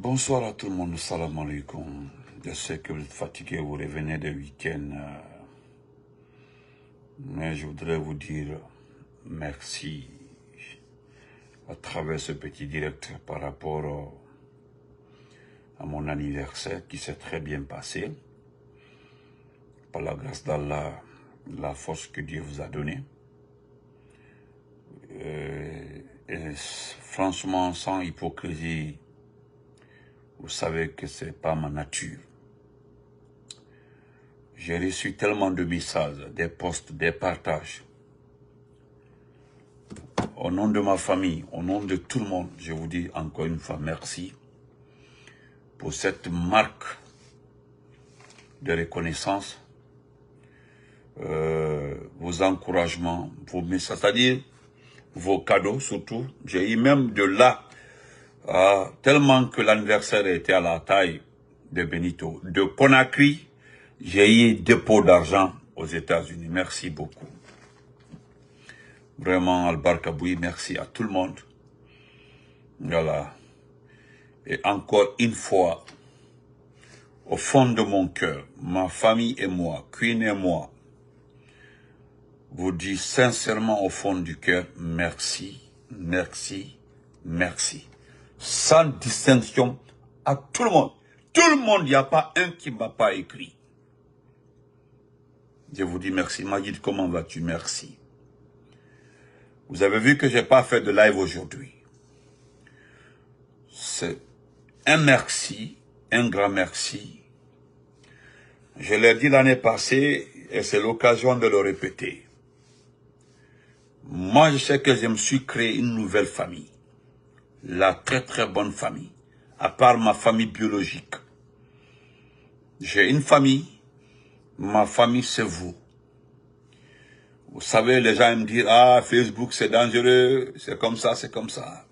Bonsoir à tout le monde, salam alaikum. Je sais que vous êtes fatigués, vous revenez de week-end, mais je voudrais vous dire merci à travers ce petit direct par rapport à mon anniversaire qui s'est très bien passé. Par la grâce d'Allah, la force que Dieu vous a donnée. Et franchement, sans hypocrisie, vous savez que ce n'est pas ma nature. J'ai reçu tellement de messages, des posts, des partages. Au nom de ma famille, au nom de tout le monde, je vous dis encore une fois merci pour cette marque de reconnaissance, vos encouragements, vos messages, c'est-à-dire vos cadeaux surtout. J'ai eu même de là, tellement que l'anniversaire était à la taille de Benito. De Conakry, j'ai eu dépôt d'argent aux États-Unis. Merci beaucoup. Vraiment, Al-Barkaboui, merci à tout le monde. Voilà. Et encore une fois, au fond de mon cœur, ma famille et moi, Queen et moi, vous dis sincèrement au fond du cœur, merci, merci, merci. Sans distinction à tout le monde. Tout le monde, il n'y a pas un qui ne m'a pas écrit. Je vous dis merci. Majid, comment vas-tu? Merci. Vous avez vu que je n'ai pas fait de live aujourd'hui. C'est un merci, un grand merci. Je l'ai dit l'année passée et c'est l'occasion de le répéter. Moi, je sais que je me suis créé une nouvelle famille. La très très bonne famille. À part ma famille biologique. J'ai une famille. Ma famille, c'est vous. Vous savez, les gens me disent, ah, Facebook, c'est dangereux. C'est comme ça, c'est comme ça.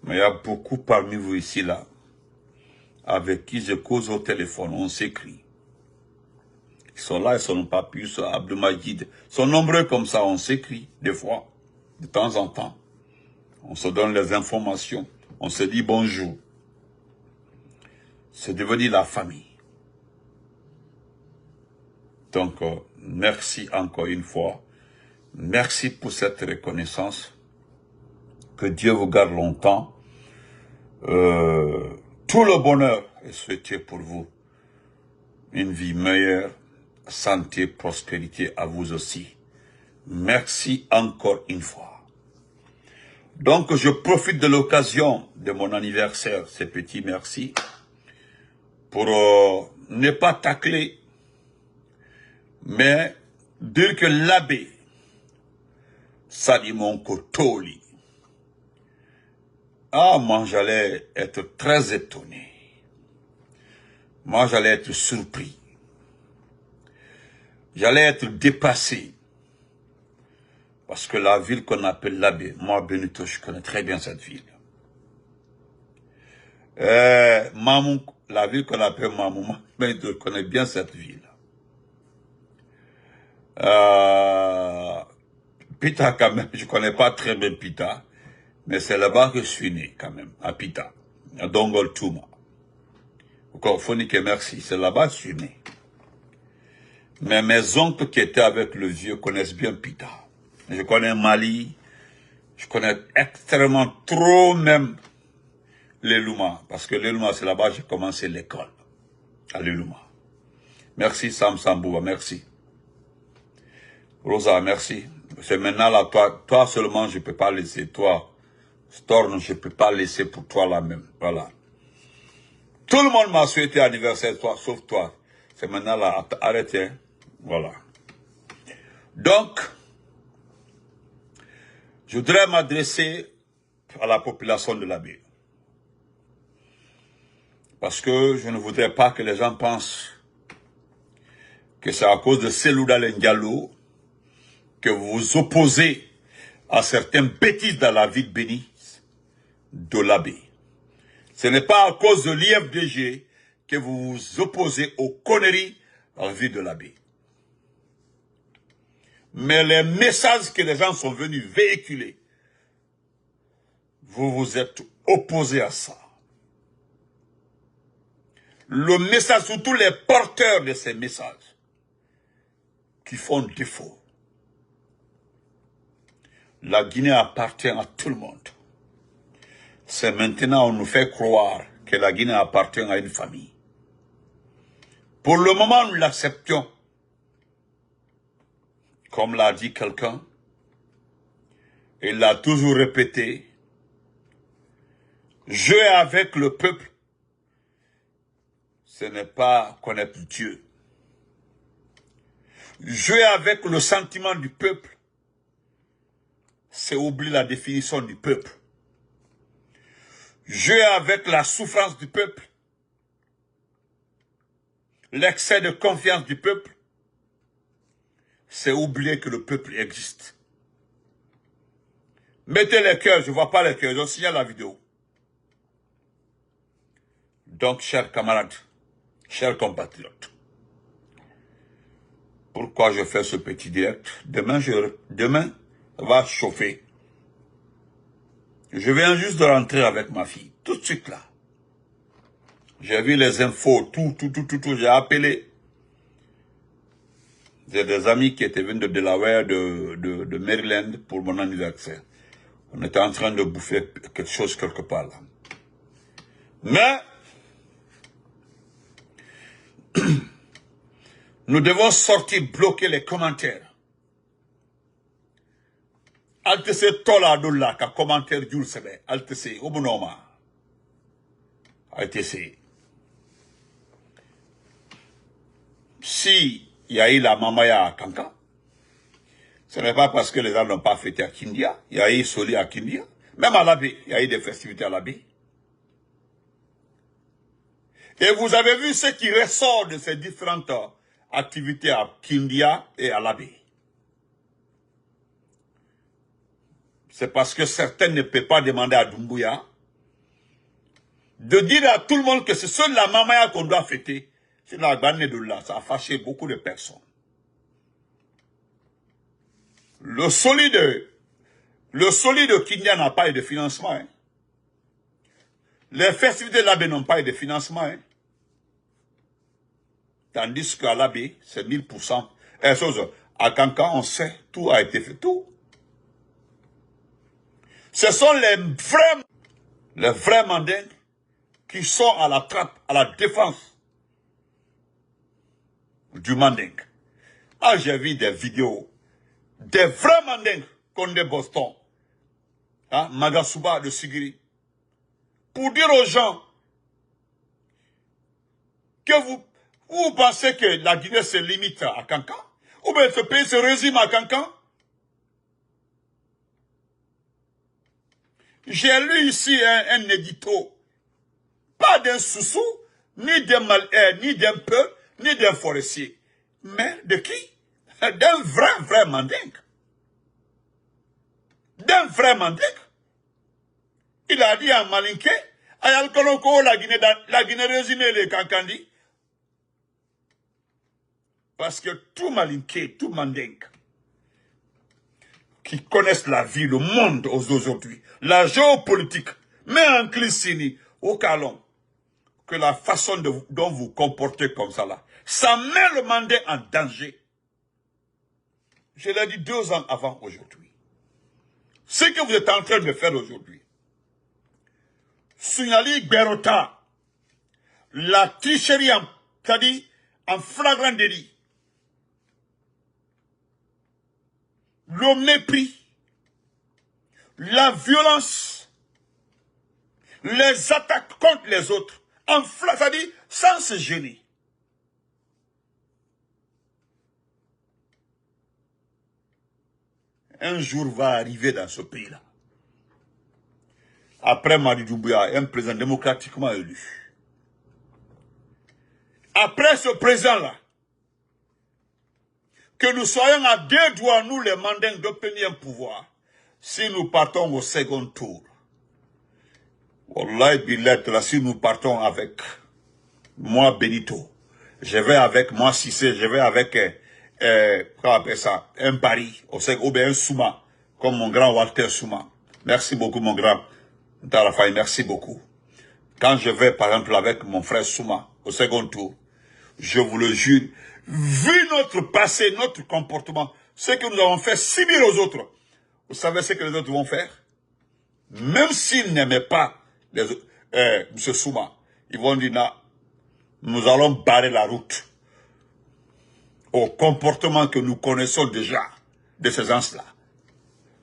Mais il y a beaucoup parmi vous ici, là, avec qui je cause au téléphone. On s'écrit. Ils sont là, ils sont Papius, Abdelmajid. Ils sont nombreux comme ça, on s'écrit, des fois, de temps en temps. On se donne les informations. On se dit bonjour. C'est devenu la famille. Donc, merci encore une fois. Merci pour cette reconnaissance. Que Dieu vous garde longtemps. Tout le bonheur est souhaité pour vous. Une vie meilleure, santé, prospérité à vous aussi. Merci encore une fois. Donc, je profite de l'occasion de mon anniversaire, ces petits merci, pour ne pas tacler, mais dire que l'abbé Salimon Kotoli, moi j'allais être très étonné. Moi j'allais être surpris. J'allais être dépassé. Parce que la ville qu'on appelle l'abbé, moi Benito, je connais très bien cette ville. Mamou, la ville qu'on appelle Mamou, Benito, je connais bien cette ville. Pita quand même, je connais pas très bien Pita. Mais c'est là-bas que je suis né, quand même, à Pita, à Dongol Touma. Encore Fonike, merci, c'est là-bas que je suis né. Mais mes oncles qui étaient avec le vieux connaissent bien Pita. Je connais Mali, je connais extrêmement trop même les Louma, parce que les Louma, c'est là-bas que j'ai commencé l'école, à les Louma. Merci Sam Sambouba, merci. Rosa, merci. C'est maintenant là, toi seulement, je ne peux pas laisser, toi. Storm, je ne peux pas laisser pour toi là même. Voilà. Tout le monde m'a souhaité anniversaire, toi, sauf toi. C'est maintenant là, arrêtez. Voilà. Donc, je voudrais m'adresser à la population de l'abbé. Parce que je ne voudrais pas que les gens pensent que c'est à cause de Selouda Ndiallo que vous vous opposez à certaines bêtises dans la vie de Béni de l'abbé. Ce n'est pas à cause de l'IFDG que vous vous opposez aux conneries dans la vie de l'abbé. Mais les messages que les gens sont venus véhiculer, vous vous êtes opposés à ça. le message, surtout les porteurs de ces messages, qui font défaut. La Guinée appartient à tout le monde. C'est maintenant on nous fait croire que la Guinée appartient à une famille. Pour le moment, nous l'acceptons. Comme l'a dit quelqu'un, il l'a toujours répété, jouer avec le peuple, ce n'est pas connaître Dieu. Jouer avec le sentiment du peuple, c'est oublier la définition du peuple. Jouer avec la souffrance du peuple, l'excès de confiance du peuple, c'est oublier que le peuple existe. Mettez les cœurs, je ne vois pas les cœurs, je signale la vidéo. Donc, chers camarades, chers compatriotes, pourquoi je fais ce petit direct? Demain, va chauffer. Je viens juste de rentrer avec ma fille, tout de suite là. J'ai vu les infos, tout, j'ai appelé. J'ai des amis qui étaient venus de Delaware, de Maryland pour mon anniversaire. On était en train de bouffer quelque chose quelque part là. Mais, nous devons sortir, bloquer les commentaires. Altese tola dola ka commentaire Jules Sebe. Altese, obunoma. Altese. Si il y a eu la mamaya à Kanka, ce n'est pas parce que les gens n'ont pas fêté à Kindia. Il y a eu Soli à Kindia. Même à l'abbé, il y a eu des festivités à l'abbé. Et vous avez vu ce qui ressort de ces différentes activités à Kindia et à l'abbé. C'est parce que certains ne peuvent pas demander à Doumbouya de dire à tout le monde que c'est seule la mamaya qu'on doit fêter. C'est la banne de là, ça a fâché beaucoup de personnes. Le solide Kindia n'a pas eu de financement. Hein. Les festivités de l'abbé n'ont pas eu de financement. Hein. Tandis qu'à l'abbé, c'est 1000%. Et chose, à Kankan, on sait, tout a été fait, tout. Ce sont les vrais mandingues qui sont à la trappe, à la défense du mandingue. Ah, j'ai vu des vidéos, des vrais mandingues, comme de Boston, hein, Magasuba de Sigiri, pour dire aux gens que vous pensez que la Guinée se limite à Kankan, ou bien ce pays se résume à Kankan. J'ai lu ici un édito, pas d'un soussou, ni d'un peuple, ni d'un forestier, mais de qui? D'un vrai mandingue. D'un vrai mandingue. Il a dit à Malinké, Ayal Koloko, la Guinée résumée les Kankandi. Parce que tout Malinké, tout mandingue, qui connaissent la vie, le monde aujourd'hui, la géopolitique, mais en Clicini, au Calon, que la façon dont vous comportez comme ça là, ça met le mandé en danger. Je l'ai dit 2 ans avant aujourd'hui. Ce que vous êtes en train de faire aujourd'hui, Sunyali Berota, la tricherie c'est-à-dire en flagrant délit, le mépris, la violence, les attaques contre les autres, c'est-à-dire sans se gêner. Un jour va arriver dans ce pays-là. Après Madi Doumbouya, un président démocratiquement élu. Après ce président-là, que nous soyons à 2 doigts, nous les mandingues, d'obtenir un pouvoir, si nous partons au second tour. Wallahi billet, là, si nous partons avec moi Benito, je vais avec moi Cissé, je vais avec, comment on appelle ça, un pari, ou bien un Souma, comme mon grand Walter Souma. Merci beaucoup, mon grand Tarafay, merci beaucoup. Quand je vais, par exemple, avec mon frère Souma, au second tour, je vous le jure, vu notre passé, notre comportement, ce que nous avons fait subir aux autres, vous savez ce que les autres vont faire? Même s'ils n'aimaient pas M. Souma, ils vont dire, non, nous allons barrer la route au comportement que nous connaissons déjà de ces gens-là.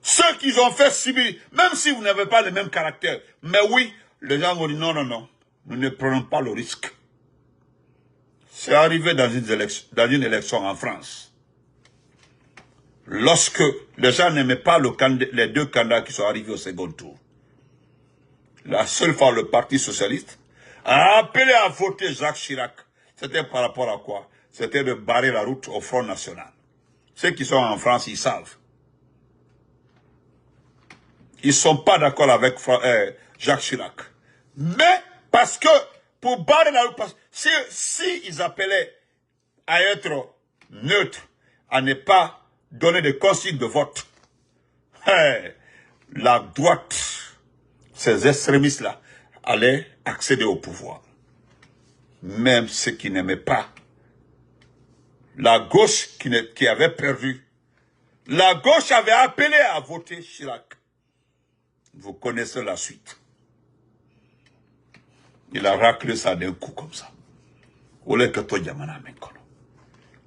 Ceux qu'ils ont fait subir, même si vous n'avez pas le même caractère, mais oui, les gens vont dire, non, non, non, nous ne prenons pas le risque. C'est arrivé dans une élection en France. Lorsque les gens n'aimaient pas les deux candidats qui sont arrivés au second tour. La seule fois, le Parti socialiste a appelé à voter Jacques Chirac. C'était par rapport à quoi? C'était de barrer la route au Front National. Ceux qui sont en France, ils savent. Ils ne sont pas d'accord avec Jacques Chirac. Mais parce que, pour barrer la route, si ils appelaient à être neutres, à ne pas donner de consignes de vote, la droite, ces extrémistes-là, allaient accéder au pouvoir. Même ceux qui n'aimaient pas. La gauche qui avait perdu. La gauche avait appelé à voter Chirac. Vous connaissez la suite. Il a raclé ça d'un coup comme ça.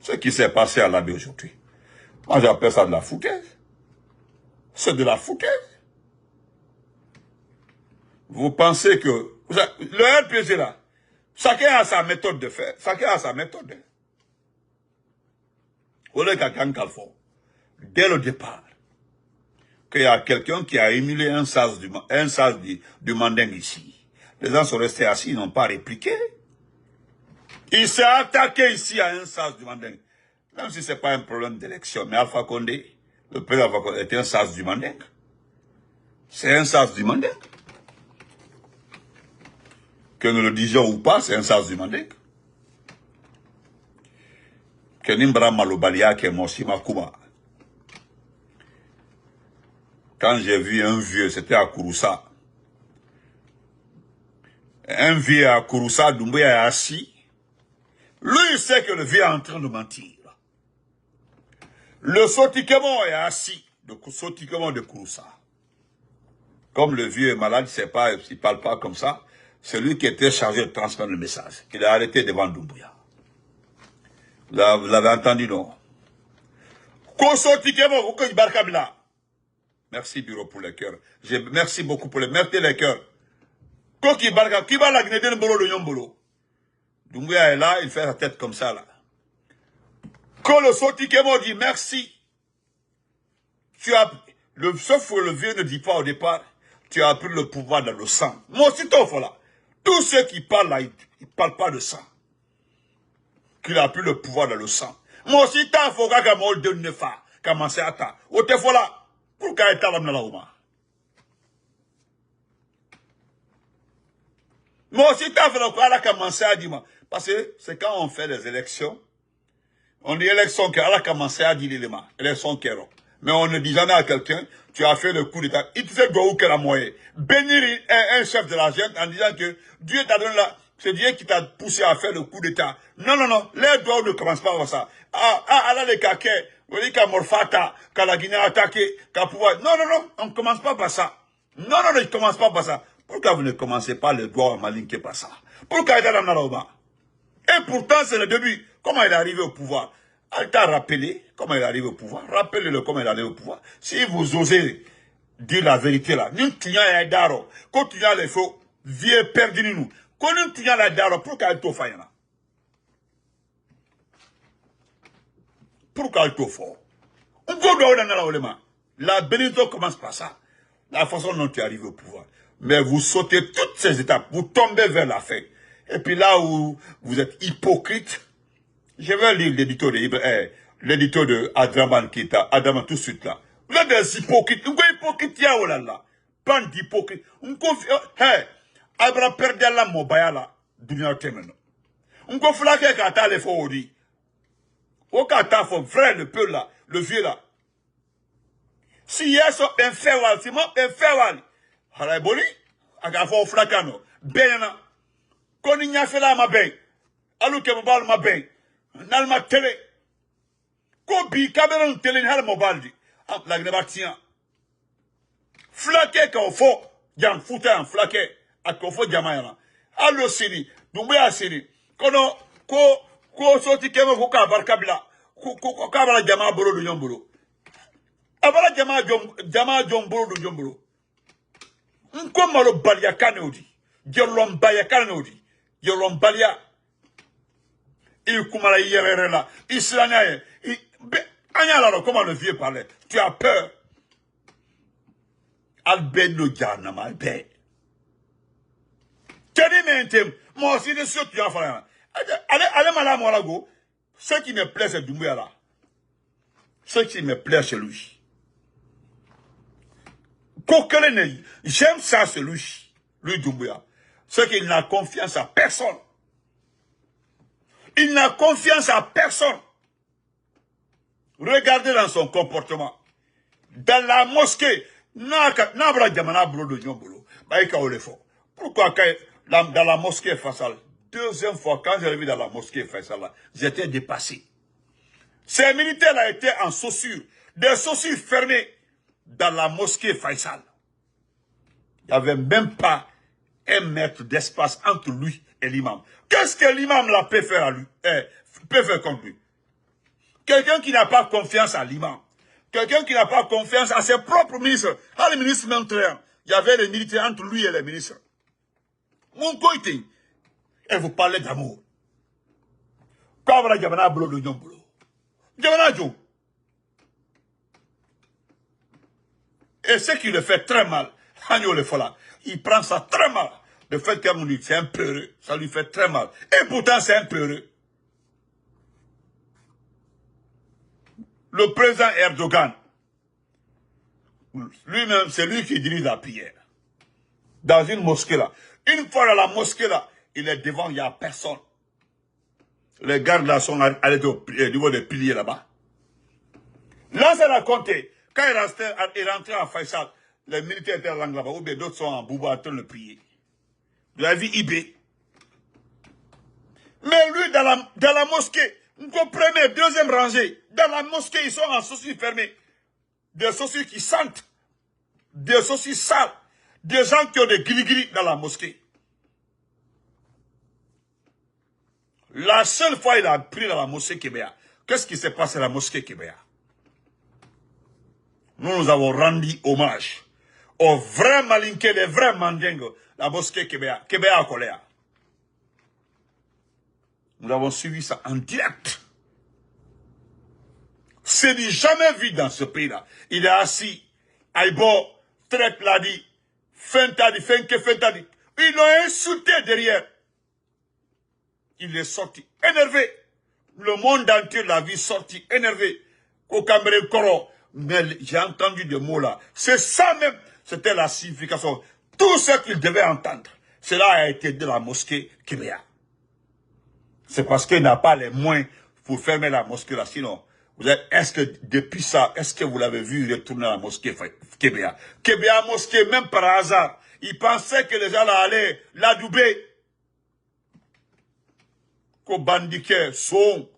Ce qui s'est passé à l'Abbé aujourd'hui. Moi j'appelle ça de la foutaise. C'est de la foutaise. Vous pensez que... Le RPG là, chacun a sa méthode de faire. Chacun a sa méthode. Dès le départ, qu'il y a quelqu'un qui a émulé un sas du mandingue ici. Les gens sont restés assis, ils n'ont pas répliqué. Il s'est attaqué ici à un sas du mandingue. Même si ce n'est pas un problème d'élection, mais Alpha Condé, le président Alpha Condé était un sas du mandingue. C'est un sas du mandingue. Que nous le disions ou pas, c'est un sas du mandingue. Que Nimbra Malobalia, qui est Mossima Kuma. Quand j'ai vu un vieux, c'était à Kouroussa. Un vieux à Kouroussa, Doumbouya est assis. Lui, il sait que le vieux est en train de mentir. Le Sotikemon est assis, le Sotikemon de Kouroussa. Comme le vieux est malade, il ne parle pas comme ça. C'est lui qui était chargé de transmettre le message. Il a arrêté devant Doumbouya. Vous l'avez entendu, non? Sotikemon, Barkamila. Merci, bureau, pour les cœurs. Merci beaucoup pour les... Merci les cœurs. Koki Barka, qui va la gneder le bolo de Yombolo? Doumbouya est là, il fait la tête comme ça, là. Quand le Sotikemo dit merci, sauf que le vieux ne dit pas au départ, tu as pris le pouvoir dans le sang. Moi aussi, là. Tous ceux qui parlent là, ils ne parlent pas de sang. Qu'il a pris le pouvoir dans le sang. Moi aussi, t'as faut que moi de nefa, commencer à ta. Au te voilà. Pourquoi est-ce que tu as moi aussi, tu as fait le commencer à dire. Parce que c'est quand on fait les élections, on dit élection qui a commencé à dire l'élément. Élection qui est. Mais on ne dit jamais à quelqu'un, tu as fait le coup d'état. Il te fait où que la moyenne. Bénir un chef de la gente en disant que Dieu t'a donné là. C'est Dieu qui t'a poussé à faire le coup d'état. Non, non, non. Les doigts ne commencent pas comme ça. Ah, les caquets. Vous dites qu'à Morfata, qu'à la Guinée attaqué, qu'à pouvoir. Non, non, non. On ne commence pas par ça. Non, non, non, il ne commence pas par ça. Pourquoi vous ne commencez pas les doigts à malinquer par ça? Pourquoi il est dans la Et pourtant, c'est le début. Comment il est arrivé au pouvoir? Il t'a rappelé comment il est arrivé au pouvoir. Rappelez-le comment il est arrivé au pouvoir. Si vous osez dire la vérité là, nous tuons les daro. Quand tu as les faux, vieux perdu nous. Quand nous tuons les daro, pourquoi il t'offre là? Pourquoi il t'offre? On va dans la la bénédiction commence par ça. La façon dont tu es arrivé au pouvoir. Mais vous sautez toutes ces étapes. Vous tombez vers la fin. Et puis là où vous êtes hypocrite, je vais lire l'édito de Adraman Kita. Adraman tout de suite là. Vous êtes des hypocrites. Vous êtes hypocrite, oh là là. Bande d'hypocrites. Abra perdre la mobaya là. Dunia temeno. On confie que kata les faux odi. Au kata faux vrai le peu là. Le vieux là. Si hier sont un fewal, si moi un fewal. Haraboli, agafo flakano. Benana. Koni nya fela ma ben. Alu ke mobile ma ben. Nal ma télé. Ko bi caméra télé ni hal mobile di. La gneba tien. Flake ka fo jam futa en flake akofo jamayana. Allo sini, dumbe asini. Kono ko soti kema ko ka barkabla. Ko ka bala jama bolo du nyombolo. Abala jama jom bolo du nyombolo. Nko malo balia kanodi. Jerlom baya kanodi. Jerlom balia. Il kumala yerere la. Islanaye. Anyala comment le vieux parlait. Tu as peur. Albert no janama Albert. Teni mentem. Moi aussi de ceux qui ont fait. Allez malade moi là go. Ce qui me plaît c'est Doumbouya là. Ce qui me plaît c'est lui. J'aime ça c'est lui Doumbouya. C'est qu'il n'a confiance à personne. Il n'a confiance à personne. Regardez dans son comportement. Dans la mosquée, pourquoi dans la mosquée Faisal, deuxième fois, quand j'ai vu dans la mosquée Faisal, j'étais dépassé. Ces militaires étaient en chaussures, des chaussures fermées dans la mosquée Faisal. Il n'y avait même pas 1 mètre d'espace entre lui et l'imam. Qu'est-ce que l'imam là peut faire à lui, peut faire contre lui? Quelqu'un qui n'a pas confiance à l'imam. Quelqu'un qui n'a pas confiance à ses propres ministres. À les ministres même très. Il y avait les militaires entre lui et les ministres. Mon côté. Et vous parlez d'amour. Et ce qui le fait très mal, il prend ça très mal. Le fait qu'on dit c'est un peureux, ça lui fait très mal. Et pourtant c'est un peureux. Le président Erdogan, lui-même, c'est lui qui dirige la prière. Dans une mosquée là. Une fois dans la mosquée là, il est devant, il n'y a personne. Les gardes là sont allés au niveau des piliers là-bas. Là, c'est raconté. Quand il est rentré à Faisal, les militaires étaient là-bas, ou bien d'autres sont en Bouba en train de prier. Vous avez vu Ibé. Mais lui, dans la mosquée, première, deuxième rangée, dans la mosquée, ils sont en chaussures fermées. Des chaussures qui sentent, des chaussures sales, des gens qui ont des gris-gris dans la mosquée. La seule fois il a pris dans la mosquée Kébéa, qu'est-ce qui s'est passé à la mosquée Kébéa? Nous avons rendu hommage aux vrais malinqués, les vrais mandingos, la mosquée Kébéa, Kébéa à colère. Nous avons suivi ça en direct. C'est du jamais vu dans ce pays-là. Il est assis, Aïbo, traite l'a dit, Fentadi, Fentadi. Ils l'ont insulté derrière. Il est sorti énervé. Le monde entier l'a vu sorti énervé. Au Cameroun Koro. Mais j'ai entendu des mots là. C'est ça même. C'était la signification. Tout ce qu'il devait entendre. Cela a été de la mosquée Kébéa. C'est parce qu'il n'a pas les moyens pour fermer la mosquée là. Sinon, est-ce que depuis ça, est-ce que vous l'avez vu retourner à la mosquée Kébéa? Kébéa mosquée, même par hasard. Il pensait que les gens là allaient l'adouber. Ko bandike, son,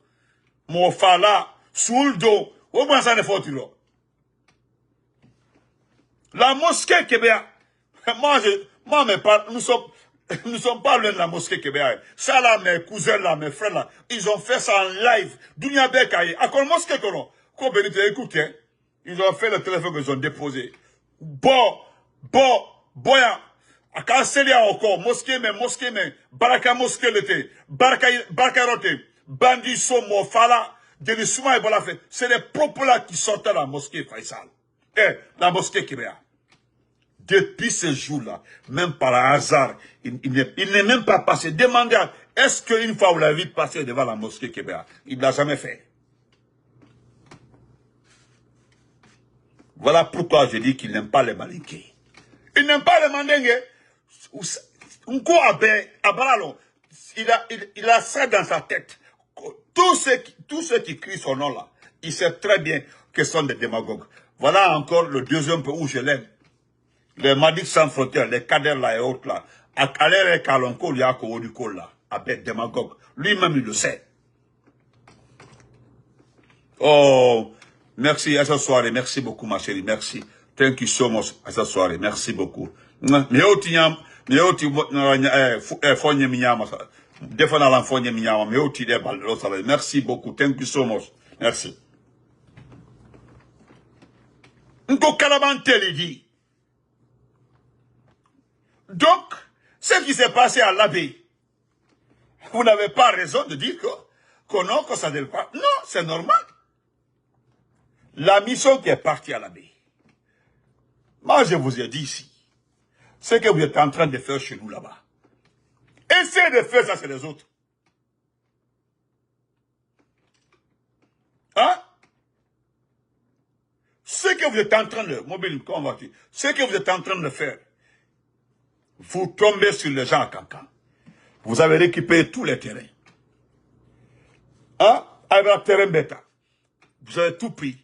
mofala, souldo. Au moins ça ne faut pas. La mosquée Kébéa. Moi, mes parents, nous sommes pas loin de la mosquée Kébéa. Ça là, mes cousins là, mes frères là, ils ont fait ça en live. Dunia Bekaye. À quoi mosquée que non? Ko benite, écoutez. Ils ont fait le téléphone qu'ils ont déposé. Boya. A Kanselia encore, mosquée mais, baraka mosquée l'été, baraka rote, bandi somo, fala, Denissouma et Bolafé. C'est les propres là qui sortaient la mosquée Faisal. La mosquée Kébéa. Depuis ce jour-là, même par hasard, il n'est même pas passé. Demandez, est-ce qu'une fois vous l'avez vu passer devant la mosquée Kébéa? Il ne l'a jamais fait. Voilà pourquoi je dis qu'il n'aime pas les malinqués. Il n'aime pas les mandingues. Il a ça dans sa tête. Tous ceux qui crient son nom là, il sait très bien que ce sont des démagogues. Voilà encore le deuxième point où je l'aime. les Madic sans frontières, les cadres là et autres là, à Calais et Kalonko, il y a Kovodiko là, avec démagogue. Lui-même, il le sait. Oh, merci à cette soirée. Merci beaucoup, ma chérie. Merci. Thank you so much à cette soirée. Merci beaucoup. Mais merci beaucoup. Thank you so much. Merci. Donc, ce qui s'est passé à l'abbé, vous n'avez pas raison de dire que ça ne devait pas. Non, c'est normal. La mission qui est partie à l'abbé. Moi, je vous ai dit ici, ce que vous êtes en train de faire chez nous là-bas. Essayez de faire ça chez les autres. Hein? Ce que vous êtes en train de... Ce que vous êtes en train de faire, vous tombez sur les gens à Cancan. Vous avez récupéré tous les terrains. Hein? Avec le terrain bêta. Vous avez tout pris.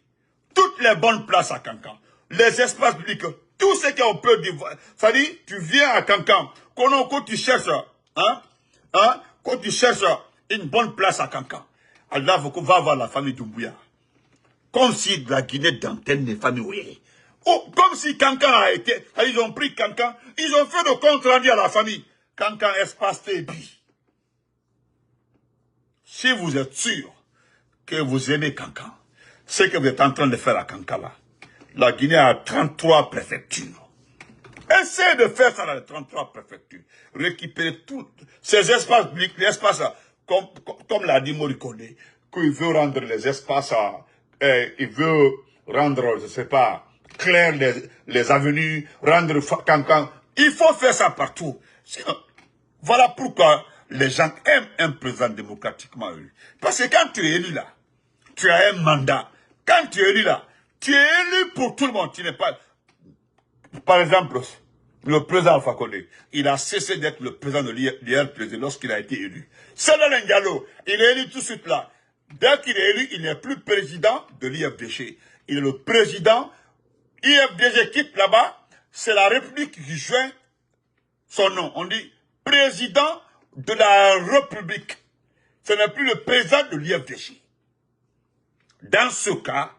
Toutes les bonnes places à Cancan. Les espaces publics. Tout ce qu'on peut dire. Ça dit, tu viens à Cancan. Quand tu cherches, quand tu cherches une bonne place à Cancan. Allah va voir la famille Doumbouya. Comme si la Guinée d'antenne des familles. Oh, comme si Cancan a été. Ils ont pris Cancan. Ils ont fait le compte rendu à la famille. Cancan espace TB. Si vous êtes sûr que vous aimez Cancan, ce que vous êtes en train de faire à Cancan là, la Guinée a 33 préfectures. Essayez de faire ça dans les 33 préfectures. Récupérer tous ces espaces publics, les espaces, comme l'a dit Morikone, qu'il veut rendre les espaces, il veut rendre, je ne sais pas, clair les avenues, rendre Cancan. Il faut faire ça partout. Sinon, voilà pourquoi les gens aiment un président démocratiquement élu. Parce que quand tu es élu là, tu as un mandat. Quand tu es élu là, tu es élu pour tout le monde. Tu n'es pas... Par exemple, le président Alpha Condé, il a cessé d'être le président de l'IRPG lorsqu'il a été élu. Sédar Diallo, il est élu tout de suite là. Dès qu'il est élu, il n'est plus président de l'IFDG. Il est le président. IFDG quitte là-bas. C'est la République qui joint son nom. On dit président de la République. Ce n'est plus le président de l'IFDG. Dans ce cas,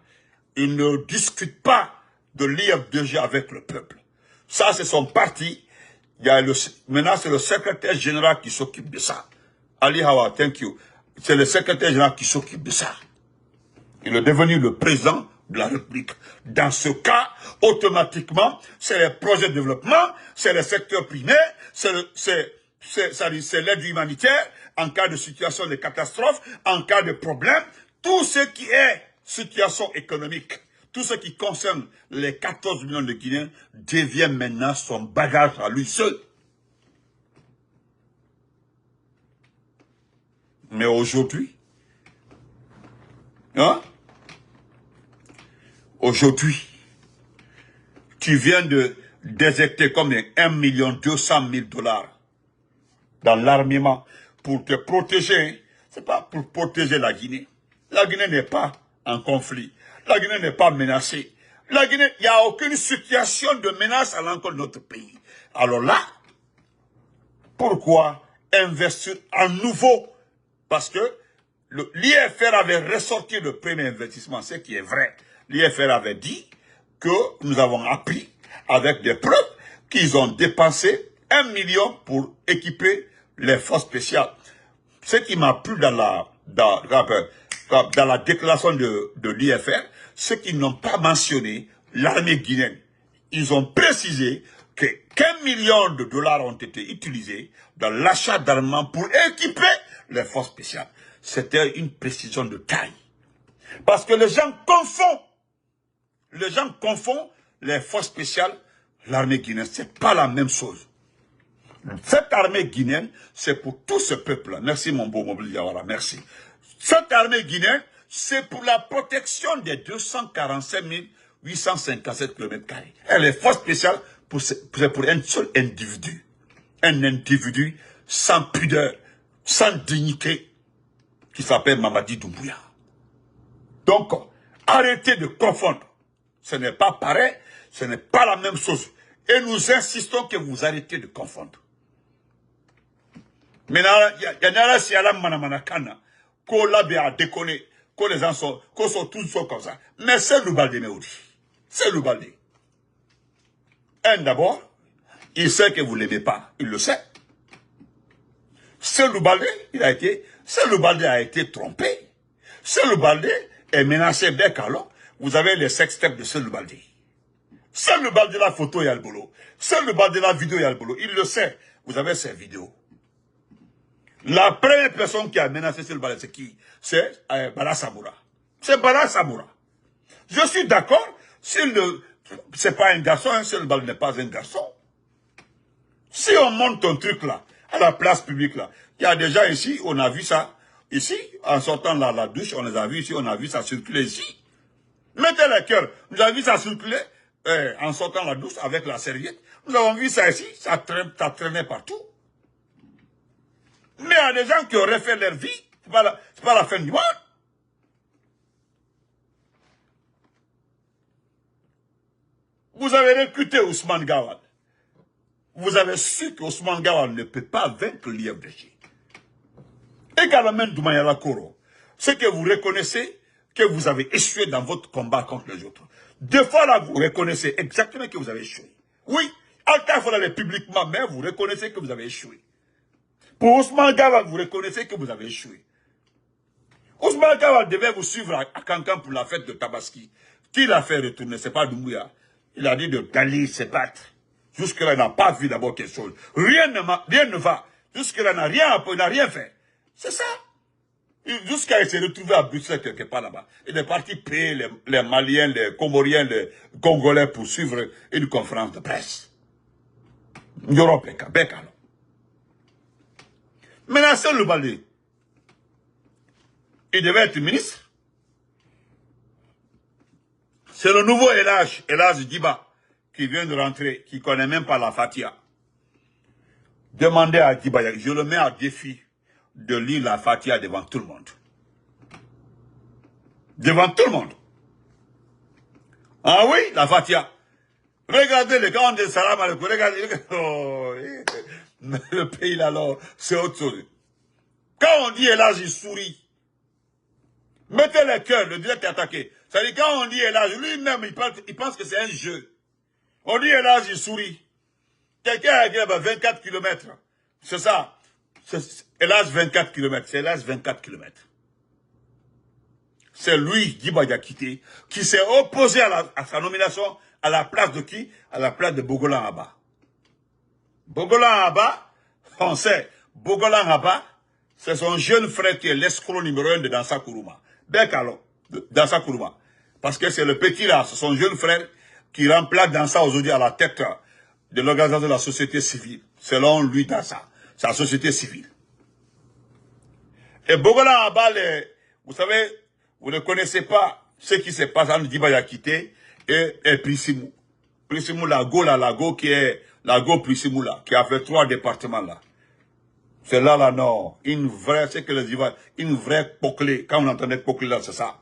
il ne discute pas de l'IFDG avec le peuple. Ça, c'est son parti. Maintenant, c'est le secrétaire général qui s'occupe de ça. Ali Hawa, thank you. C'est le secrétaire général qui s'occupe de ça. Il est devenu le président de la République. Dans ce cas, automatiquement, c'est les projets de développement, c'est le secteur primaire, c'est l'aide humanitaire, en cas de situation de catastrophe, en cas de problème, tout ce qui est situation économique, tout ce qui concerne les 14 millions de Guinéens devient maintenant son bagage à lui seul. Mais aujourd'hui, aujourd'hui, tu viens de déjecter comme 1 200 000 $ dans l'armement pour te protéger. C'est pas pour protéger la Guinée. La Guinée n'est pas en conflit. La Guinée n'est pas menacée. La Guinée, il n'y a aucune situation de menace à l'encontre de notre pays. Alors là, pourquoi investir à nouveau? Parce que l'IFR avait ressorti le premier investissement, ce qui est vrai. L'IFR avait dit que nous avons appris avec des preuves qu'ils ont dépensé 1 million pour équiper les forces spéciales. Ce qui m'a plu dans la déclaration de l'IFR, c'est qu'ils n'ont pas mentionné l'armée guinéenne. Ils ont précisé que 1 million de $ ont été utilisés dans l'achat d'armements pour équiper les forces spéciales. C'était une précision de taille. Parce que les gens confondent les forces spéciales, l'armée guinéenne. C'est pas la même chose. Cette armée guinéenne, c'est pour tout ce peuple-là. Merci mon beau Mobile Diawara, merci. Cette armée guinéenne, c'est pour la protection des 245 857 km². Et les forces spéciales, c'est pour un seul individu. Un individu sans pudeur, sans dignité, qui s'appelle Mamadi Doumbouya. Donc, arrêtez de confondre. Ce n'est pas pareil, ce n'est pas la même chose. Et nous insistons que vous arrêtez de confondre. Maintenant, il y a si à la manamanakana, qu'on l'a bien déconné, que les gens sont, qu'on sont tous comme ça. Mais c'est le Baldé Meoudi. C'est le Baldé. D'abord, il sait que vous ne l'aimez pas. Il le sait. C'est le Baldé, c'est le Baldé a été trompé. C'est le Baldé est menacé bec alors. Vous avez les sextapes de Seul Baldé. C'est le Baldé la photo et le boulot. C'est le Baldé la vidéo et le boulot. Il le sait. Vous avez ces vidéos. La première personne qui a menacé Seul Baldé, c'est qui? C'est Bala Samoura. C'est Bala Samoura. Je suis d'accord. C'est pas un garçon, hein, Seul Baldé n'est pas un garçon. Si on monte un truc là, à la place publique là, il y a déjà ici, on a vu ça. Ici, en sortant la douche, on les a vus ici, on a vu ça circuler ici. Mettez les cœurs. Nous avons vu ça circuler en sortant la douche avec la serviette. Nous avons vu ça ici, ça traînait partout. Mais il y a des gens qui auraient fait leur vie, c'est pas la fin du monde. Vous avez recruté Ousmane Gawad. Vous avez su qu'Ousmane Gawad ne peut pas vaincre l'IFDG. Également Doumayala Koro, c'est que vous reconnaissez que vous avez échoué dans votre combat contre les autres. Deux fois là, vous reconnaissez exactement que vous avez échoué. Oui, Alta faut aller publiquement, mais vous reconnaissez que vous avez échoué. Pour Ousmane Gawad, vous reconnaissez que vous avez échoué. Ousmane Gawad devait vous suivre à Kankan pour la fête de Tabaski. Qui l'a fait retourner? C'est pas Doumbouya. Il a dit d'aller se battre. Jusque-là, il n'a pas vu d'abord quelque chose. Rien ne va. Jusque-là, il n'a rien fait. C'est ça. Jusqu'à il s'est retrouvé à Bruxelles quelque part là-bas. Il est parti payer les Maliens, les Comoriens, les Congolais pour suivre une conférence de presse. Europe, Bekalo. Maintenant, c'est le Baldé. Il devait être ministre. C'est le nouveau Elage Diba, qui vient de rentrer, qui ne connaît même pas la Fatia. Demandez à Diba, je le mets à défi de lire la Fatia devant tout le monde. Devant tout le monde. Ah oui, la Fatia. Regardez les gars de Salam Aleikum, regardez. Oh, le pays là, c'est autre chose. Quand on dit Elage, il sourit. Mettez les cœurs, le direct est attaqué. C'est-à-dire quand on dit Elage, lui-même, il pense que c'est un jeu. On dit Elage, il sourit. Quelqu'un a dit 24 km. C'est ça. Elage 24 km. C'est Elage 24 km. C'est lui, Diba Diakité, qui s'est opposé à sa nomination à la place de qui? À la place de Bogolan Abba. Bogolan Abba, on sait, Bogolan Abba, c'est son jeune frère qui est l'escroc numéro 1 de Dansa Kourouma. Bekalo, Dansa Kourouma. Parce que c'est le petit là, c'est son jeune frère qui remplace Dansa aujourd'hui à la tête de l'organisation de la société civile. Selon lui, Dansa, sa société civile. Et Bogolan Abba, vous savez, vous ne connaissez pas ce qui se passe entre Diba Diakité et Prissimou. Prissimou, Lago qui est Lago Prissimou là, qui a fait 3 départements là. C'est là, non. Une vraie, c'est que les Diva, une vraie poclée. Quand on entendait poclée là, c'est ça.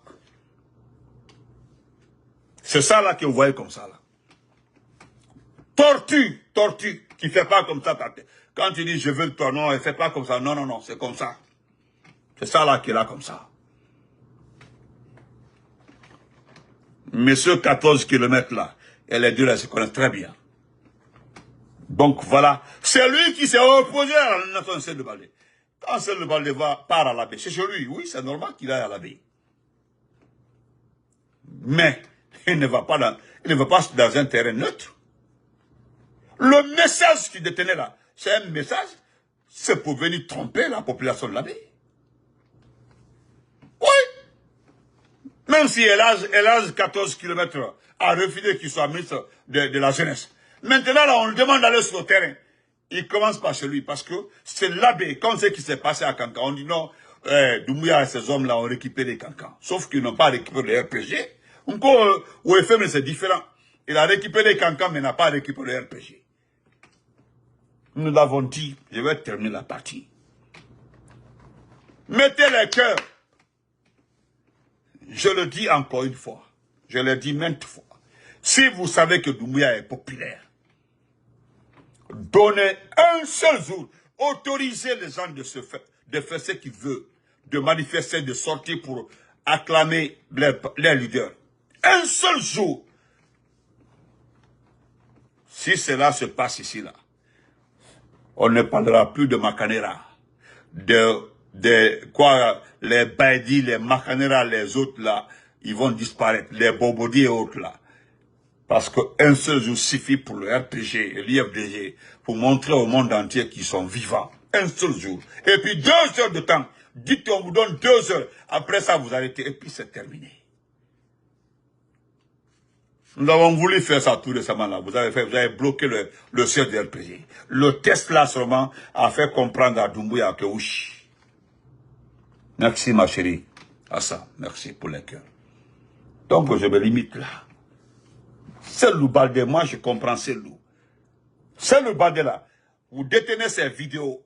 C'est ça là que vous voyez comme ça là. Tortue, qui fait pas comme ça. Quand tu dis je veux le toi, non, elle fait pas comme ça. Non, c'est comme ça. C'est ça là qui est là comme ça. Monsieur 14 km là, et les deux là se connaissent très bien. Donc voilà, c'est lui qui s'est opposé à la nation de Seul Baldé. Quand Seul Baldé part à la baie, c'est chez lui, oui, c'est normal qu'il aille à la baie. Mais il ne va pas dans un terrain neutre. Le message qu'il détenait là, c'est un message, c'est pour venir tromper la population de la baie. Oui. Même si Elage 14 km a refusé qu'il soit ministre de la jeunesse. Maintenant, là, on lui demande d'aller sur le terrain. Il commence par chez lui, parce que c'est l'abbé. Quand c'est ce qui s'est passé à Kankan, on dit non, Doumbouya et ces hommes-là ont récupéré Kankan. Sauf qu'ils n'ont pas récupéré le RPG. Encore, au FM, c'est différent. Il a récupéré Kankan, mais n'a pas récupéré le RPG. Nous l'avons dit, je vais terminer la partie. Mettez les cœurs. Je le dis encore une fois. Je l'ai dit maintes fois. Si vous savez que Doumbouya est populaire, donner un seul jour, autoriser les gens de faire ce qu'ils veulent, de manifester, de sortir pour acclamer les leaders. Un seul jour. Si cela se passe ici, là, on ne parlera plus de Macanera, les Baidi, les Macanera, les autres là, ils vont disparaître, les Bobodi et autres là. Parce qu'un seul jour suffit pour le RPG et l'IFDG pour montrer au monde entier qu'ils sont vivants. Un seul jour. Et puis 2 heures de temps. Dites qu'on vous donne 2 heures. Après ça, vous arrêtez. Et puis c'est terminé. Nous avons voulu faire ça tout récemment là. Vous avez bloqué le siège du RPG. Le test là seulement a fait comprendre à Doumbouya que oui. Merci ma chérie. À ça. Merci pour les cœurs. Donc je me limite là. C'est le Baldé, moi je comprends c'est loup. C'est le Baldé là. Vous détenez ces vidéos.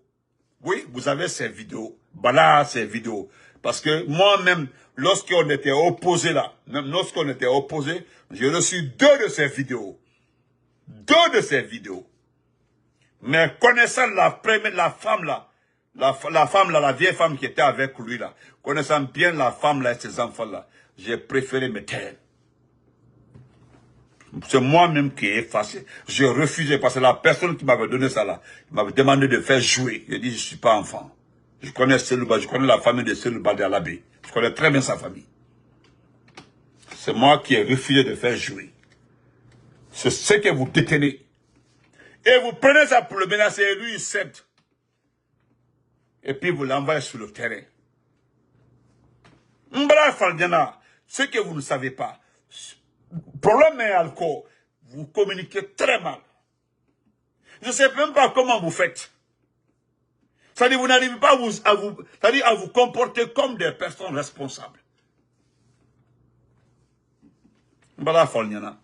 Oui, vous avez ces vidéos. Voilà ces vidéos. Parce que moi-même, lorsqu'on était opposés là, même lorsqu'on était opposés, j'ai reçu 2 de ces vidéos. 2 de ces vidéos. Mais connaissant la femme là, la femme là, la vieille femme qui était avec lui là, connaissant bien la femme là et ses enfants là, j'ai préféré me taire. C'est moi-même qui ai effacé. J'ai refusé parce que la personne qui m'avait donné ça là, m'avait demandé de faire jouer. J'ai dit, je ne suis pas enfant. Je connais Selouba, je connais la famille de Selouba de Alabé. Je connais très bien sa famille. C'est moi qui ai refusé de faire jouer. C'est ce que vous détenez. Et vous prenez ça pour le menacer et lui il cède. Et puis vous l'envoyez sur le terrain. Mbra Faldiana, ce que vous ne savez pas, problème est alcool, vous communiquez très mal. Je ne sais même pas comment vous faites. C'est-à-dire vous n'arrivez pas à vous comporter comme des personnes responsables. Mbala Falniana.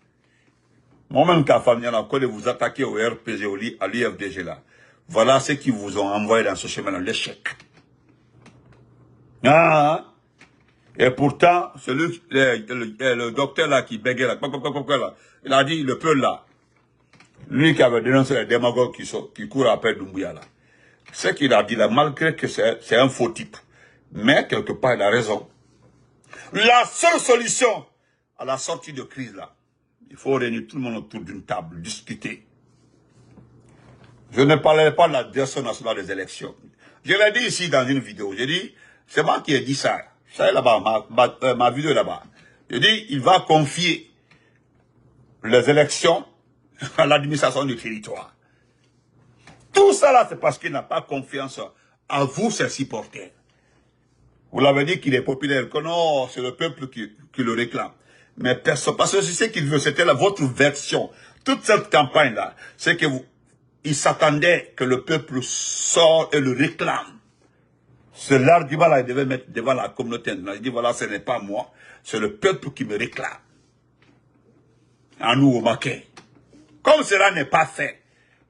Moi-même qu'à Falniana, quand vous attaquez au RPG, à l'IFDG là, voilà ce qu'ils vous ont envoyé dans ce chemin-là, l'échec. Ah, et pourtant, le docteur là qui bégait là, il a dit le peuple là, lui qui avait dénoncé les démagogues qui courent après Doumbouya là. Ce qu'il a dit là, malgré que c'est un faux type, mais quelque part il a raison. La seule solution à la sortie de crise là, il faut réunir tout le monde autour d'une table, discuter. Je ne parlerai pas de la direction nationale des élections. Je l'ai dit ici dans une vidéo, j'ai dit, c'est moi qui ai dit ça. Ça est là-bas, ma vidéo est là-bas. Je dis, il va confier les élections à l'administration du territoire. Tout ça là, c'est parce qu'il n'a pas confiance à vous, ses supporters. Vous l'avez dit qu'il est populaire, que non, c'est le peuple qui le réclame. Mais personne, parce que c'est ce qu'il veut, c'était votre version. Toute cette campagne-là, c'est que il s'attendait que le peuple sorte et le réclame. C'est l'argument-là, il devait mettre devant la communauté. Il dit, voilà, ce n'est pas moi, c'est le peuple qui me réclame. À nous, au Maquet. Comme cela n'est pas fait,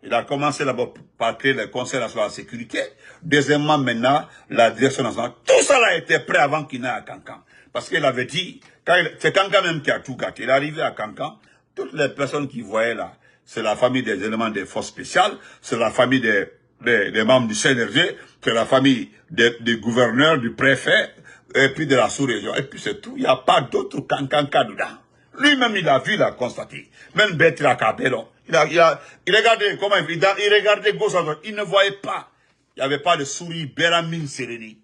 il a commencé d'abord par créer le Conseil national de la sécurité. Deuxièmement, maintenant, la direction nationale. Tout ça a été prêt avant qu'il n'aille à Cancan. Parce qu'il avait dit, c'est Cancan même qui a tout gâté. Il est arrivé à Cancan, toutes les personnes qui voyaient là, c'est la famille des éléments des forces spéciales, c'est la famille des membres du CNRG, c'est la famille des gouverneurs, du préfet, et puis de la sous-région. Et puis c'est tout. Il n'y a pas d'autre Cancan dedans. Lui-même, il a vu, il a constaté. Même Bertrand Capello, il regardait comment il regardait gauche à droite. Il ne voyait pas. Il n'y avait pas de souris Béramine Sérénie.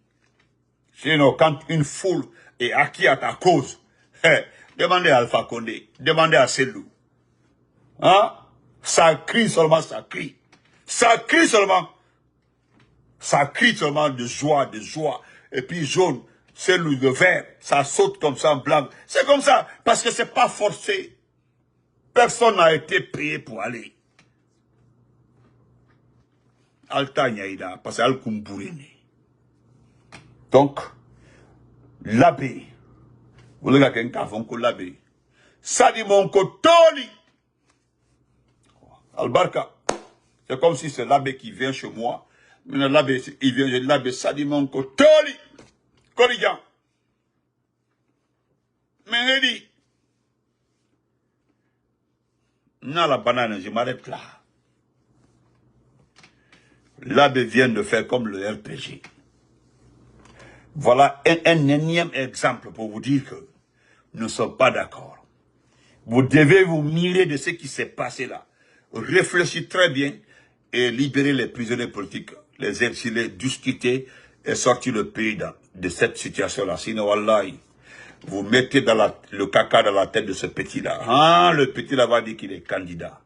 Sinon, quand une foule est acquise à ta cause, demandez à Alpha Condé, demandez à Selou. Hein? Ça crie seulement, ça crie. Ça crie seulement. Ça crie seulement de joie. Et puis jaune, Selou de vert, ça saute comme ça en blanc. C'est comme ça, parce que c'est pas forcé. Personne n'a été payé pour aller. Alta Nyaïda, parce que Al-Kumbourine. Donc, l'abbé, vous le gars qui l'abbé, ça dit mon kotoli. Albarka, c'est comme si c'est l'abbé qui vient chez moi. Maintenant, l'abbé, il vient, l'abbé, ça dit mon kotoli. Corrigan. Mais il dit, non, la banane, je m'arrête là. L'abbé vient de faire comme le RPG. Voilà un énième exemple pour vous dire que nous ne sommes pas d'accord. Vous devez vous mirer de ce qui s'est passé là. Réfléchissez très bien et libérer les prisonniers politiques, les exilés, discuter et sortir le pays de cette situation-là. Sinon, wallahi, vous mettez le caca dans la tête de ce petit-là. Ah, le petit-là va dire qu'il est candidat.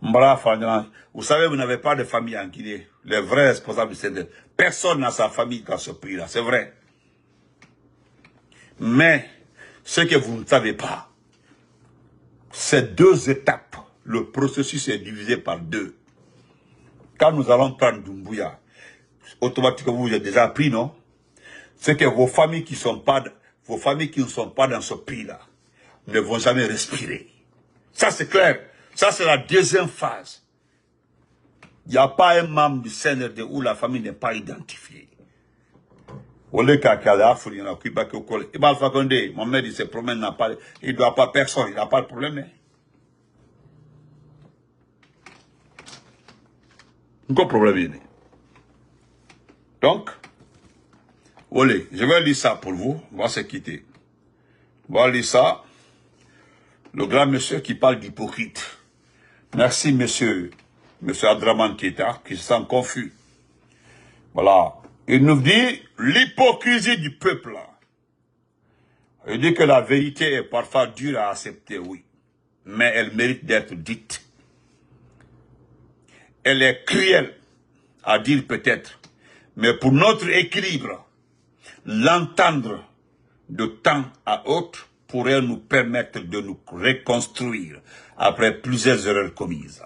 Vous savez, vous n'avez pas de famille en Guinée. Les vrais responsables du CNDP. Personne n'a sa famille dans ce pays-là, c'est vrai. Mais, ce que vous ne savez pas, c'est 2 étapes. Le processus est divisé par 2. Quand nous allons prendre Doumbouya, automatiquement, vous avez déjà appris, non? C'est que vos familles qui ne sont pas dans ce pays-là ne vont jamais respirer. Ça, c'est clair. Ça, c'est la deuxième phase. Il n'y a pas un membre du CNRD où la famille n'est pas identifiée. Mon mère, il se promène, il ne doit pas personne, il n'a pas de problème. Aucun problème. Donc, allez, je vais lire ça pour vous, on va se quitter. On va lire ça. Le grand monsieur qui parle d'hypocrite. Merci, monsieur Adraman Keita, qui se sent confus. Voilà. Il nous dit l'hypocrisie du peuple. Il dit que la vérité est parfois dure à accepter, oui. Mais elle mérite d'être dite. Elle est cruelle à dire peut-être. Mais pour notre équilibre, l'entendre de temps à autre pourrait nous permettre de nous reconstruire après plusieurs erreurs commises.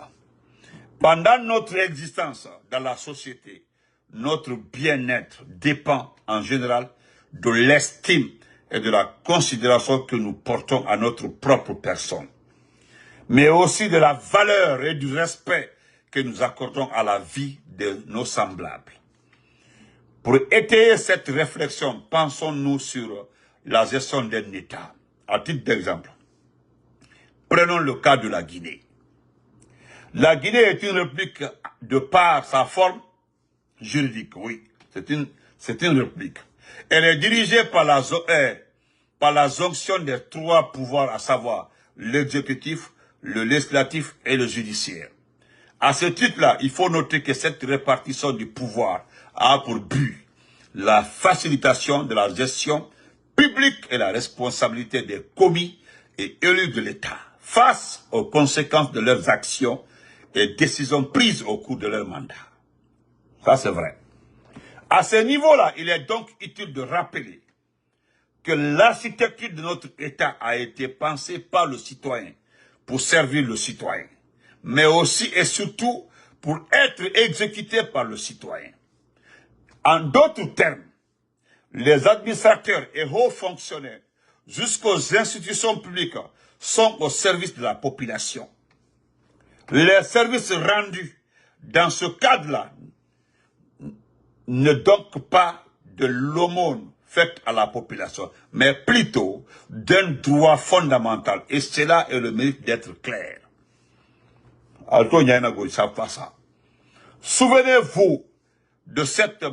Pendant notre existence dans la société, notre bien-être dépend en général de l'estime et de la considération que nous portons à notre propre personne, mais aussi de la valeur et du respect que nous accordons à la vie de nos semblables. Pour étayer cette réflexion, pensons-nous sur la gestion d'un État. À titre d'exemple, prenons le cas de la Guinée. La Guinée est une république de par sa forme juridique, oui. C'est une république. Elle est dirigée par la jonction des 3 pouvoirs, à savoir l'exécutif, le législatif et le judiciaire. À ce titre-là, il faut noter que cette répartition du pouvoir a pour but la facilitation de la gestion publique et la responsabilité des commis et élus de l'État face aux conséquences de leurs actions et décisions prises au cours de leur mandat. Ça, c'est vrai. À ce niveau-là, il est donc utile de rappeler que l'architecture de notre État a été pensée par le citoyen pour servir le citoyen, mais aussi et surtout pour être exécutée par le citoyen. En d'autres termes, les administrateurs et hauts fonctionnaires, jusqu'aux institutions publiques, sont au service de la population. Les services rendus dans ce cadre-là ne donc pas de l'aumône faite à la population, mais plutôt d'un droit fondamental. Et cela est le mérite d'être clair. Souvenez-vous de cette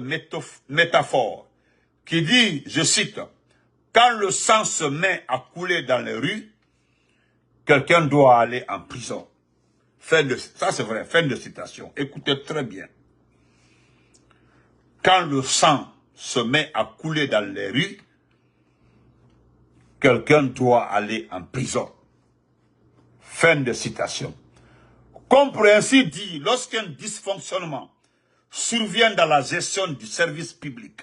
métaphore qui dit, je cite, « Quand le sang se met à couler dans les rues, quelqu'un doit aller en prison. » Ça c'est vrai, fin de citation. Écoutez très bien. Quand le sang se met à couler dans les rues, quelqu'un doit aller en prison. Fin de citation. Comme pour ainsi dire, lorsqu'un dysfonctionnement survient dans la gestion du service public,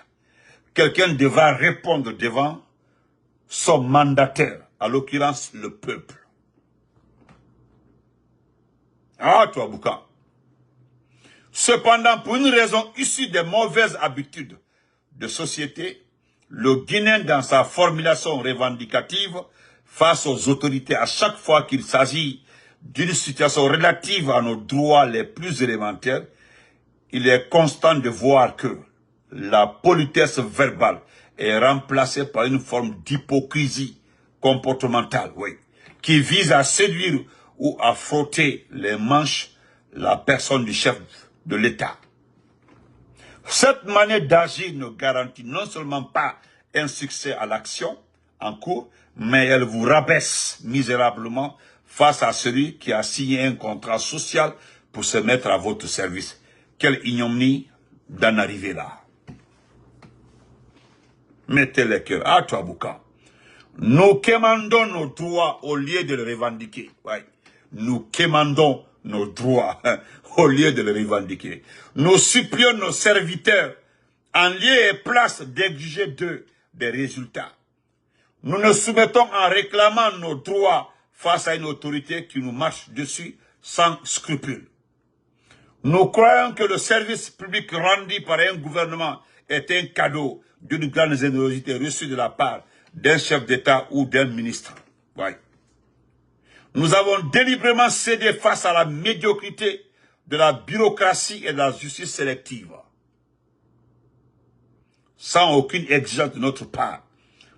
quelqu'un devra répondre devant son mandataire, à l'occurrence le peuple. Ah, toi, Bouka. Cependant, pour une raison issue des mauvaises habitudes de société, le Guinéen, dans sa formulation revendicative face aux autorités à chaque fois qu'il s'agit d'une situation relative à nos droits les plus élémentaires, il est constant de voir que la politesse verbale est remplacée par une forme d'hypocrisie comportementale, oui, qui vise à séduire ou à frotter les manches la personne du chef de l'État. Cette manière d'agir ne garantit non seulement pas un succès à l'action en cours, mais elle vous rabaisse misérablement face à celui qui a signé un contrat social pour se mettre à votre service. Quelle ignominie d'en arriver là. Mettez les cœurs. À toi, Bouka. Nous quémandons nos droits au lieu de les revendiquer. Ouais. Nous quémandons nos droits au lieu de les revendiquer. Nous supplions nos serviteurs en lieu et place d'exiger d'eux des résultats. Nous nous soumettons en réclamant nos droits face à une autorité qui nous marche dessus sans scrupule. Nous croyons que le service public rendu par un gouvernement est un cadeau d'une grande générosité reçue de la part d'un chef d'État ou d'un ministre. Ouais. Nous avons délibérément cédé face à la médiocrité de la bureaucratie et de la justice sélective. Sans aucune exigence de notre part,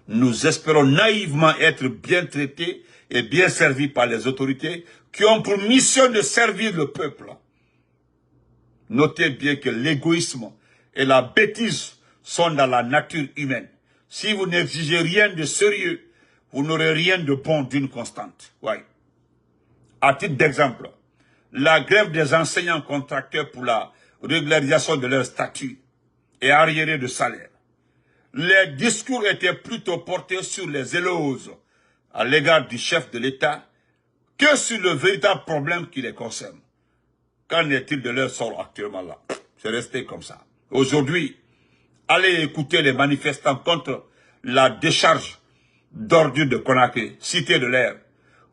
nous espérons naïvement être bien traités et bien servis par les autorités qui ont pour mission de servir le peuple. Notez bien que l'égoïsme et la bêtise sont dans la nature humaine. Si vous n'exigez rien de sérieux, vous n'aurez rien de bon d'une constante. Ouais. À titre d'exemple, la grève des enseignants contracteurs pour la régularisation de leur statut et arriérés de salaire. Les discours étaient plutôt portés sur les éloges à l'égard du chef de l'État que sur le véritable problème qui les concerne. Qu'en est-il de leur sort actuellement là? C'est resté comme ça. Aujourd'hui, allez écouter les manifestants contre la décharge d'ordures de Conakry, cité de l'air.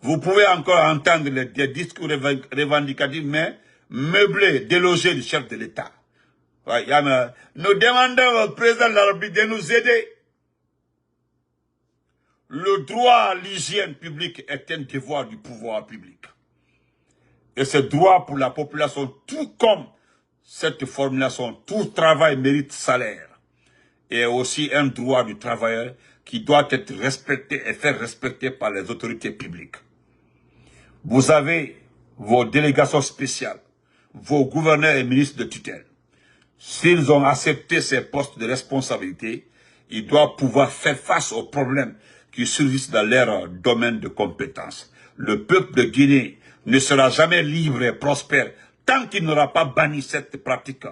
Vous pouvez encore entendre des discours revendicatifs, mais meublés, délogés du chef de l'État. Ouais, nous demandons au président de la République de nous aider. Le droit à l'hygiène publique est un devoir du pouvoir public. Et ce droit pour la population, tout comme cette formulation, tout travail mérite salaire. Et aussi un droit du travailleur qui doit être respecté et fait respecter par les autorités publiques. Vous avez vos délégations spéciales, vos gouverneurs et ministres de tutelle. S'ils ont accepté ces postes de responsabilité, ils doivent pouvoir faire face aux problèmes qui surgissent dans leur domaine de compétences. Le peuple de Guinée ne sera jamais libre et prospère tant qu'il n'aura pas banni cette pratique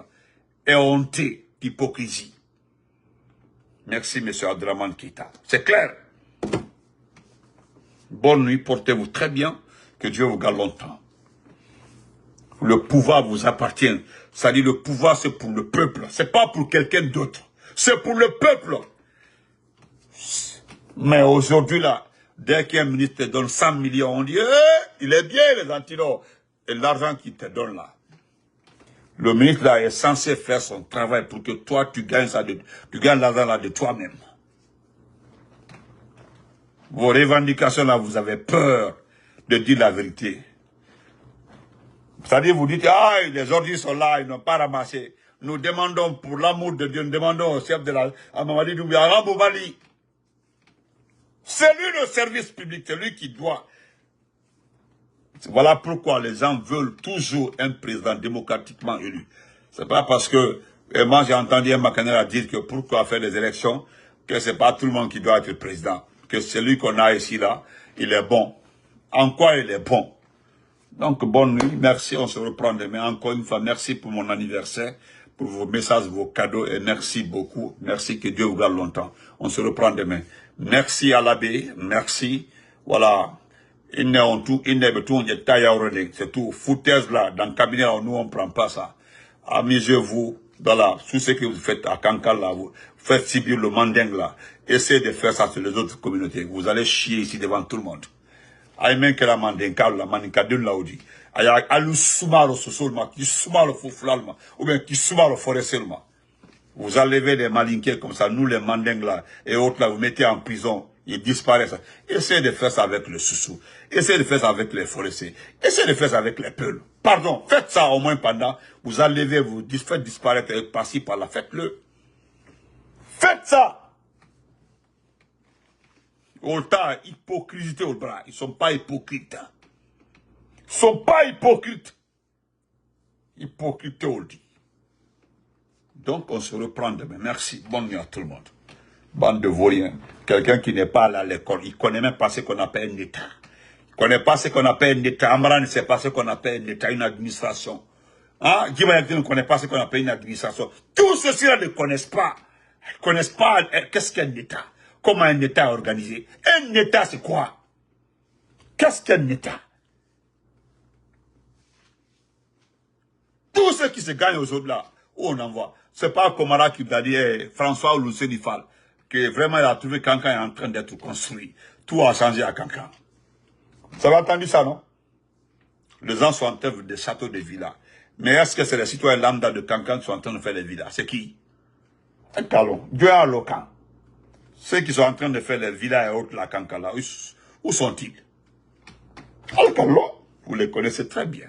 éhontée d'hypocrisie. Merci, M. Abdraman Keïta. C'est clair. Bonne nuit, portez-vous très bien. Que Dieu vous garde longtemps. Le pouvoir vous appartient. Ça dit, le pouvoir, c'est pour le peuple. C'est pas pour quelqu'un d'autre. C'est pour le peuple. Mais aujourd'hui, là, dès qu'un ministre te donne 100 millions, on dit, il est bien, les antidotes. Et l'argent qu'il te donne là. Le ministre là est censé faire son travail pour que toi, tu gagnes l'argent là de toi-même. Vos revendications là, vous avez peur de dire la vérité. C'est-à-dire, vous dites, les ordures sont là, ils n'ont pas ramassé. Nous demandons, pour l'amour de Dieu, nous demandons au chef de la... à Mamadi Doumbouya, Raboubali. C'est lui le service public, c'est lui qui doit. Voilà pourquoi les gens veulent toujours un président démocratiquement élu. C'est pas parce que, et moi j'ai entendu un Macanera dire que pourquoi faire des élections, que c'est pas tout le monde qui doit être président. Que celui qu'on a ici là, il est bon. En quoi il est bon? Donc, bonne nuit, merci, on se reprend demain. Encore une fois, merci pour mon anniversaire, pour vos messages, vos cadeaux, et merci beaucoup. Merci, que Dieu vous garde longtemps. On se reprend demain. Merci à l'abbé, merci. Voilà. C'est tout. Foutaise là, dans le cabinet, nous on prend pas ça. Amusez-vous, voilà, tout ce que vous faites à Kankal là, vous faites subir le mandingue là. Essayez de faire ça sur les autres communautés. Vous allez chier ici devant tout le monde. Aïmen que la mandinka, la mandinka de l'audi. Aya alu soumaro sosolma, qui soumaro fouflalma, ou bien qui soumaro foresselma. Vous enlevez les malinqués comme ça, nous les mandingues là, et autres là, vous mettez en prison, ils disparaissent. Essayez de faire ça avec le soussou. Essayez de faire ça avec les forestiers. Essayez de faire ça avec les peuls. Pardon, faites ça au moins pendant, vous enlevez, vous faites disparaître par-ci, par-là, faites-le. Faites ça! Olta, hypocrisie au bras. Ils ne sont pas hypocrites. Ils ne sont pas hypocrites. Hypocrite, on dit. Donc, on se reprend demain. Merci. Bonne nuit à tout le monde. Bande de vauriens. Quelqu'un qui n'est pas allé à l'école, il ne connaît même pas ce qu'on appelle un État. Il ne connaît pas ce qu'on appelle un État. Amara ne sait pas ce qu'on appelle un État, une administration. Hein? Djibayakti ne connaît pas ce qu'on appelle une administration. Tous ceux-là ne connaissent pas. Ils ne connaissent pas qu'est-ce qu'un État. Comment un État est organisé. Un État, c'est quoi? Qu'est-ce qu'un État? Tous ceux qui se gagnent aujourd'hui là, où on envoie. C'est pas Komara qui t'a dit, François ou Lucien Nifal, que vraiment il a trouvé Kankan est en train d'être construit. Tout a changé à Kankan. Ça va entendu ça, non? Les gens sont en train de faire des châteaux, des villas. Mais est-ce que c'est les citoyens lambda de Kankan qui sont en train de faire des villas? C'est qui? Un calon. Dieu a locan. Ceux qui sont en train de faire les villas et autres là, Kankan là, où sont-ils? Al-Kalon, vous les connaissez très bien.